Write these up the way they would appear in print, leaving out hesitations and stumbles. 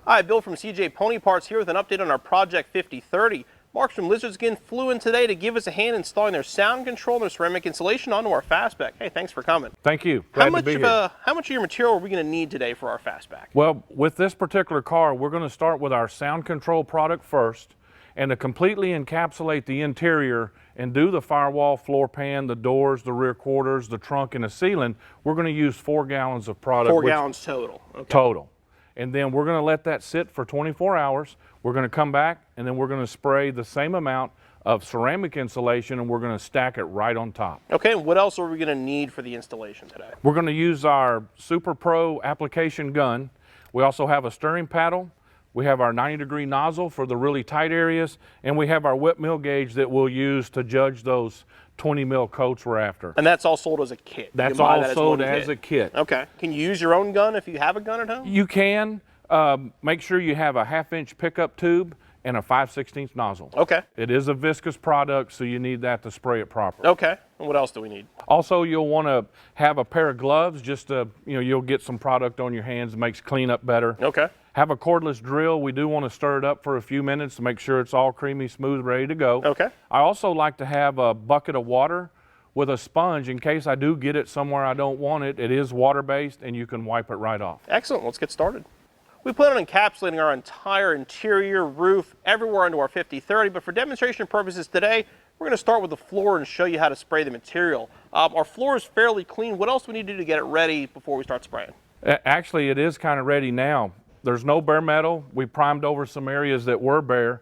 Hi, Bill from CJ Pony Parts here with an update on our Project 5030. Mark from LizardSkin flew in today to give us a hand installing their sound control and their ceramic insulation onto our fastback. Hey, thanks for coming. Thank you. Glad to be here. How much of your material are we going to need today for our fastback? Well, with this particular car, we're going to start with our sound control product first, and to completely encapsulate the interior and do the firewall, floor pan, the doors, the rear quarters, the trunk, and the ceiling, we're going to use 4 gallons of product. 4 gallons total. Okay. Total. And then we're going to let that sit for 24 hours. We're going to come back, and then we're going to spray the same amount of ceramic insulation, and we're going to stack it right on top. Okay, and what else are we going to need for the installation today? We're going to use our Super Pro application gun. We also have a stirring paddle. We have our 90-degree nozzle for the really tight areas, and we have our whip mill gauge that we'll use to judge those 20 mil coats we're after. And that's all sold as a kit? That's all sold as a kit. Okay. Can you use your own gun if you have a gun at home? You can. Make sure you have a 1/2-inch pickup tube and a 5/16 nozzle. Okay. It is a viscous product, so you need that to spray it properly. Okay. And what else do we need? Also, you'll want to have a pair of gloves just to, you'll get some product on your hands. It makes cleanup better. Okay. Have a cordless drill. We do want to stir it up for a few minutes to make sure it's all creamy, smooth, ready to go. Okay. I also like to have a bucket of water with a sponge in case I do get it somewhere I don't want it. It is water-based, and you can wipe it right off. Excellent. Let's get started. We plan on encapsulating our entire interior, roof, everywhere into our 5030, but for demonstration purposes today, we're going to start with the floor and show you how to spray the material. Our floor is fairly clean. What else do we need to do to get it ready before we start spraying? Actually, it is kind of ready now. There's no bare metal. We primed over some areas that were bare.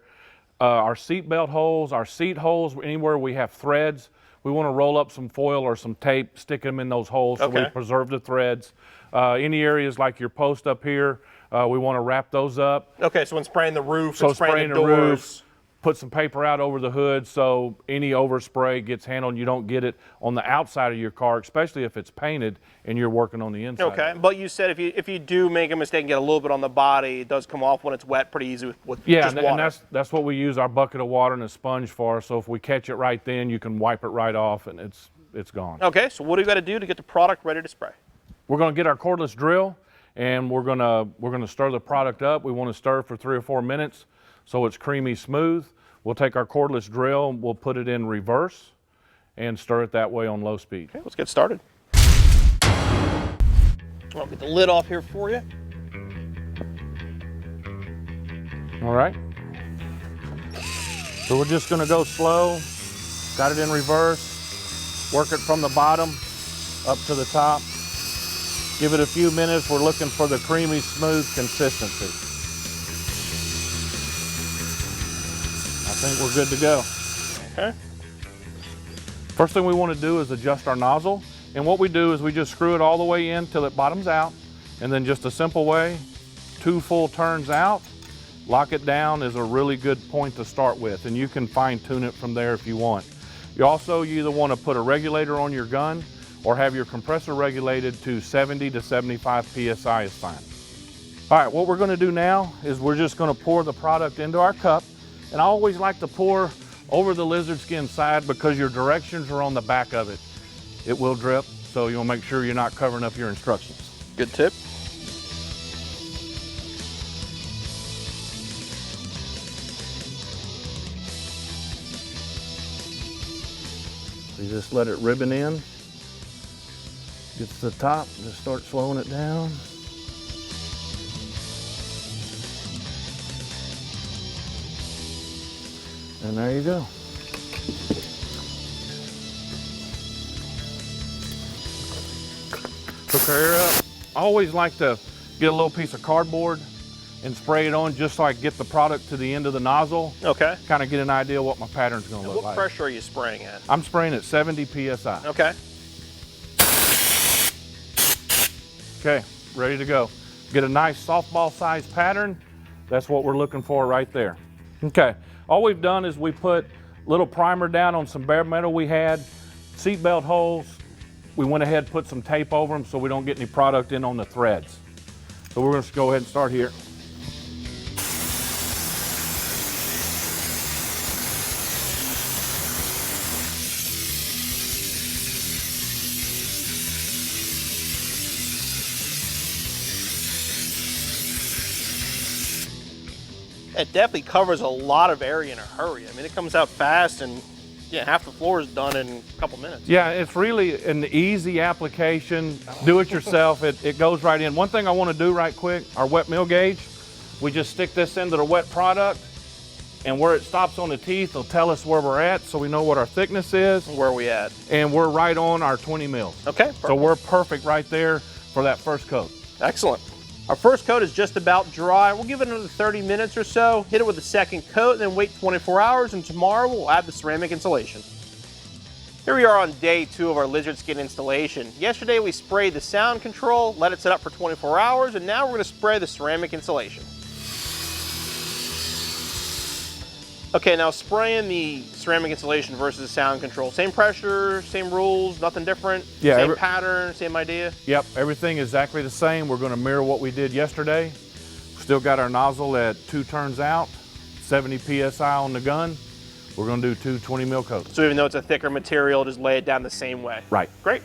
Our seat belt holes, our seat holes, anywhere we have threads, we want to roll up some foil or some tape, stick them in those holes so we preserve the threads. Any areas like your post up here, we want to wrap those up. Okay, so when spraying the roof, so spraying the doors, roof, put some paper out over the hood so any overspray gets handled and you don't get it on the outside of your car, especially if it's painted and you're working on the inside. Okay, but you said if you do make a mistake and get a little bit on the body, it does come off when it's wet pretty easy with just water. And that's what we use our bucket of water and a sponge for. So if we catch it right then, you can wipe it right off and it's gone. Okay, so what do we got to do to get the product ready to spray? We're going to get our cordless drill and we're going to stir the product up. We want to stir for 3 or 4 minutes so it's creamy smooth. We'll take our cordless drill and we'll put it in reverse and stir it that way on low speed. Okay, let's get started. I'll get the lid off here for you. All right. So we're just going to go slow. Got it in reverse. Work it from the bottom up to the top. Give it a few minutes. We're looking for the creamy, smooth consistency. I think we're good to go. Okay. First thing we want to do is adjust our nozzle. And what we do is we just screw it all the way in till it bottoms out. And then just a simple way, 2 full turns out, lock it down is a really good point to start with. And you can fine tune it from there if you want. You either want to put a regulator on your gun or have your compressor regulated to 70 to 75 PSI is fine. All right, what we're going to do now is we're just going to pour the product into our cup. And I always like to pour over the lizard skin side because your directions are on the back of it. It will drip, so you'll make sure you're not covering up your instructions. Good tip. So you just let it ribbon in. Get to the top, just start slowing it down. And there you go. Took our air up. I always like to get a little piece of cardboard and spray it on just so I can get the product to the end of the nozzle. Okay. Kind of get an idea what my pattern's going to look like. What pressure are you spraying at? I'm spraying at 70 PSI. Okay. Okay, ready to go. Get a nice softball sized pattern. That's what we're looking for right there. Okay, all we've done is we put a little primer down on some bare metal we had, seat belt holes. We went ahead and put some tape over them so we don't get any product in on the threads. So we're going to go ahead and start here. It definitely covers a lot of area in a hurry. I mean, it comes out fast, and yeah, half the floor is done in a couple minutes. Yeah, it's really an easy application. Do it yourself. It goes right in. One thing I want to do right quick, our wet mill gauge, we just stick this into the wet product, and where it stops on the teeth, it'll tell us where we're at, so we know what our thickness is. Where are we at? And we're right on our 20 mils. Okay, perfect. So we're perfect right there for that first coat. Excellent. Our first coat is just about dry. We'll give it another 30 minutes or so, hit it with a second coat, then wait 24 hours, and tomorrow we'll add the ceramic insulation. Here we are on day 2 of our Lizard Skin installation. Yesterday we sprayed the sound control, let it sit up for 24 hours, and now we're going to spray the ceramic insulation. Okay, now spraying the ceramic insulation versus the sound control. Same pressure, same rules, nothing different? Yeah, same pattern, same idea? Yep, everything is exactly the same. We're going to mirror what we did yesterday. Still got our nozzle at 2 turns out, 70 PSI on the gun. We're going to do 2 20 mil coats. So even though it's a thicker material, just lay it down the same way? Right. Great.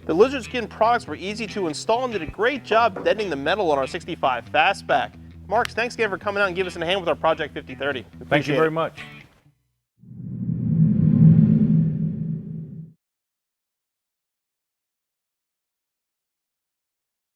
The Lizard Skin products were easy to install and did a great job bending the metal on our 65 Fastback. Marks, thanks again for coming out and giving us a hand with our Project 5030. Thank you very much.